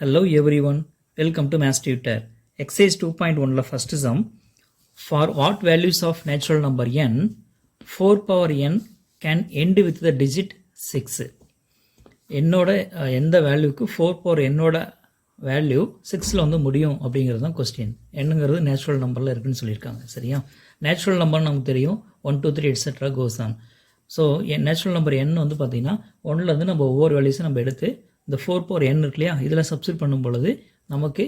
Hello everyone, welcome to Math Tutor. Exercise 2.1 first sum. For what values of natural number n, 4 power n can end with the digit 6. என்னோட எந்த வேல்யூக்கு 4 power என்னோட value 6ல் வந்து முடியும் அப்படிங்கிறது தான் question. என்னங்கிறது natural நம்பரில் இருக்குன்னு சொல்லியிருக்காங்க. சரியா? நேச்சுரல் நம்பர் நமக்கு தெரியும் 1 2 3 etcetera goes on. So natural number n வந்து பார்த்தீங்கன்னா 1லேருந்து நம்ம ஒவ்வொரு வேல்யூஸும் நம்ம எடுத்து இந்த 4 பவர் n இருக்கு இல்லையா, இதில் சப்ஸ்டிட் பண்ணும் பொழுது நமக்கு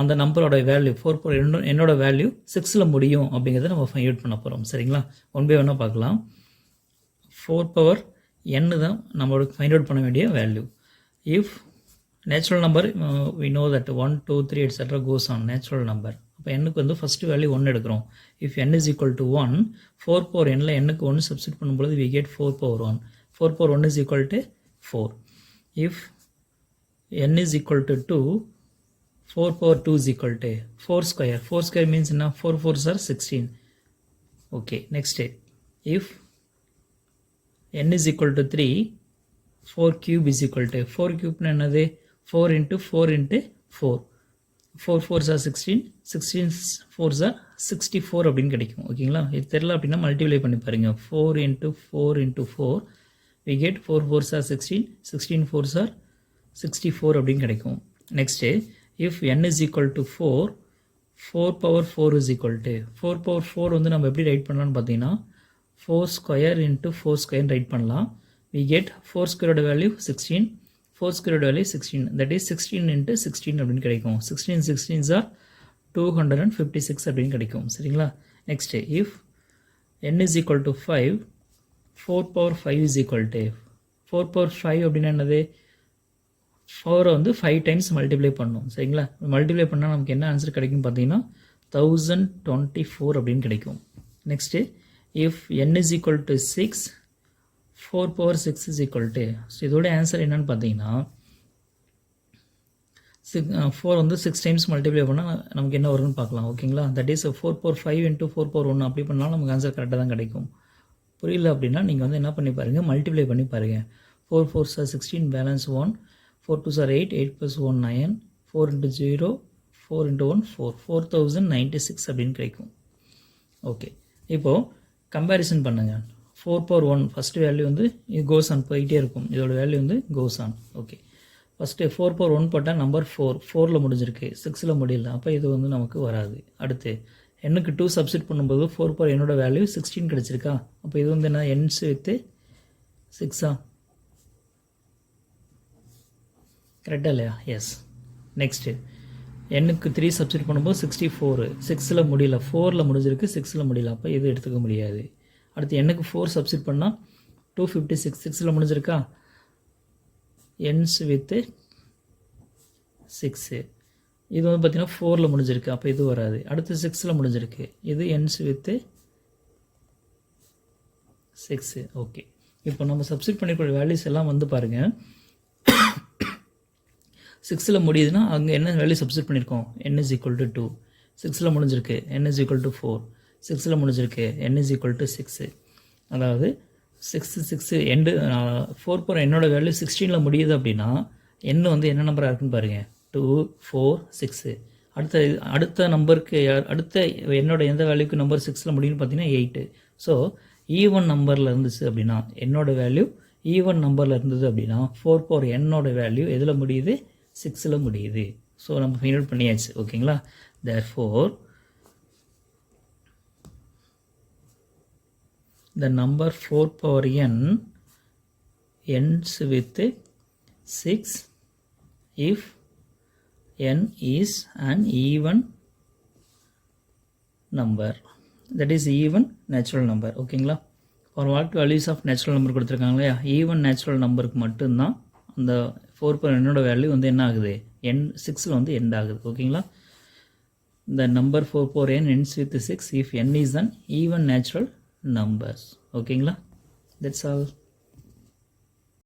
அந்த நம்பரோட வேல்யூ 4 பவர் என்னோட வேல்யூ 6ல் முடியும் அப்படிங்கிறத நம்ம ஃபைண்ட் அவுட் பண்ண போகிறோம். சரிங்களா? ஒன் பை ஒன்னாக பார்க்கலாம். 4 பவர் n தான் நம்மளுக்கு ஃபைண்ட் அவுட் பண்ண வேண்டிய value. If natural number we know that 1 2 3 etc. goes on natural number. அப்போ என்னுக்கு வந்து ஃபஸ்ட்டு வேல்யூ 1 எடுக்கிறோம். If n is equal to 1, 4 power nல என்னுக்கு 1 சப்ஸ்டிட் பண்ணும்பொழுது we get 4 power 1. 4 power 1 is equal to 4. If n is equal to 2, 4 power 2 is equal to 4 square. 4 square means 4 4s are 16. Okay, next. If n is equal to 3, 4 cube is equal to 4 cube என்னது 4 into 4 into 4. 4 4s are 16, 16 4s are 64 அப்படின்னு கிடைக்கும். ஓகேங்களா? இது தெரியல அப்படின்னா multiply பண்ணி பாருங்க. 4 into 4 into 4 we get 4 4s are 16, 16 4s are 64 அப்படின்னு கிடைக்கும். Next, if n is equal to 4, 4 power 4 is equal to 4 power 4 வந்து நம்ம எப்படி ரைட் பண்ணலாம்னு பார்த்தீங்கன்னா 4 square into 4 square ரைட் பண்ணலாம். We get 4 square value 16, 4 square value 16, that is 16 into 16 அப்படின்னு கிடைக்கும். 16 16s are 256 அப்படின்னு கிடைக்கும். சரிங்களா? Next, if n is equal to 5, 4 power 5 is equal to 4 power 5 அப்படின்னா என்னது 4 வந்து 5 டைம்ஸ் மல்டிப்ளை பண்ணணும். சரிங்களா? மல்டிப்ளை பண்ணால் நமக்கு என்ன ஆன்சர் கிடைக்கும் பார்த்தீங்கன்னா 1024 அப்படின்னு கிடைக்கும். Next if n is equal to 6, 4 power 6 is equal to, so இதோட ஆன்சர் என்னன்னு பார்த்தீங்கன்னா 4 வந்து 6 டைம்ஸ் மல்டிப்ளை பண்ணால் நமக்கு என்ன வரும்னு பார்க்கலாம். ஓகேங்களா? That is 4 power 5 into 4 power 1 அப்படி பண்ணாலும் நமக்கு ஆன்சர் கரெக்டாக தான் கிடைக்கும். புரியல அப்படின்னா நீங்கள் வந்து என்ன பண்ணி பாருங்கள், மல்டிப்ளை பண்ணி பாருங்கள். 4 4s are 16, balance 1, 4 2s are 8, 8 plus 1 9, 4 into 0, 4 into 1 4, 4096 அப்படின்னு கிடைக்கும். ஓகே, இப்போது கம்பேரிசன் பண்ணுங்கள். 4 power 1 ஃபஸ்ட்டு வேல்யூ வந்து இது கோஸ் ஆன் போயிட்டே இருக்கும். இதோட வேல்யூ வந்து goes on. Okay, first 4 power 1 போட்டால் நம்பர் 4ல் முடிஞ்சிருக்கு, 6ல் முடியல. அப்போ இது வந்து நமக்கு வராது. அடுத்து என்னுக்கு 2 சப்ஸ்டிட் பண்ணும்போது 4 power என்னோட வேல்யூ 16 கிடச்சிருக்கா. அப்போ இது வந்து என்ன என்ஸ் வித்து 6ஆ? கரெக்டாக இல்லையா? எஸ். நெக்ஸ்ட்டு என்னுக்கு 3 சப்ஸ்டிட் பண்ணும்போது 64, 6ல் முடியல, 4ல் முடிஞ்சிருக்கு, 6ல் முடியல. அப்போ இது எடுத்துக்க முடியாது. அடுத்து என்னுக்கு 4 சப்ஸ்டிட் பண்ணால் 256, 6ல் முடிஞ்சிருக்கா, என்ஸ் வித்து 6. இது வந்து பார்த்திங்கன்னா 4ல் முடிஞ்சிருக்கு, அப்போ இது வராது. அடுத்து 6ல் முடிஞ்சிருக்கு, இது என்ஸ் வித்து 6. ஓகே, இப்போ நம்ம சப்ஸ்டிட் பண்ணிக்கூடிய வேல்யூஸ் எல்லாம் வந்து பாருங்கள். 6ல் முடியுதுன்னா அங்கே என்ன வேல்யூ சப்ஸ்டிட் பண்ணியிருக்கோம், n is equal to 2. 6ல் முடிஞ்சிருக்கு, n is equal to 4. 6ல் முடிஞ்சிருக்கு, n is equal to 6. அதாவது 6 எண்டு 4 power என்னோட வேல்யூ 16ல் முடியுது அப்படின்னா n வந்து என்ன நம்பராக இருக்குன்னு பாருங்கள், 2 4 6. அடுத்த நம்பருக்கு அடுத்த என்னோட எந்த வேல்யூக்கு நம்பர் 6ல் முடியும்னு பார்த்தீங்கன்னா 8. ஸோ ஈவன் நம்பரில் இருந்துச்சு அப்படின்னா என்னோட வேல்யூ ஈவன் நம்பரில் இருந்தது அப்படின்னா 4 power என்னோட வேல்யூ எதில் முடியுது, 6ல் முடியுது. ஸோ நம்ம ஃபைண்ட் அவுட் பண்ணியாச்சு. ஓகேங்களா? therefore the number 4 power n ends with 6 if n is an even number, that is even natural number. ஓகேங்களா? for what values of natural number கொடுத்துருக்காங்க இல்லையா, ஈவன் நேச்சுரல் நம்பருக்கு மட்டும்தான் அந்த 4 power என்னோட வேல்யூ வந்து என்ன ஆகுது, n 6ல் வந்து எண்ட் ஆகுது. ஓகேங்களா? the number 4 power n ends with 6 if n is an even natural numbers. ஓகேங்களா? that's all.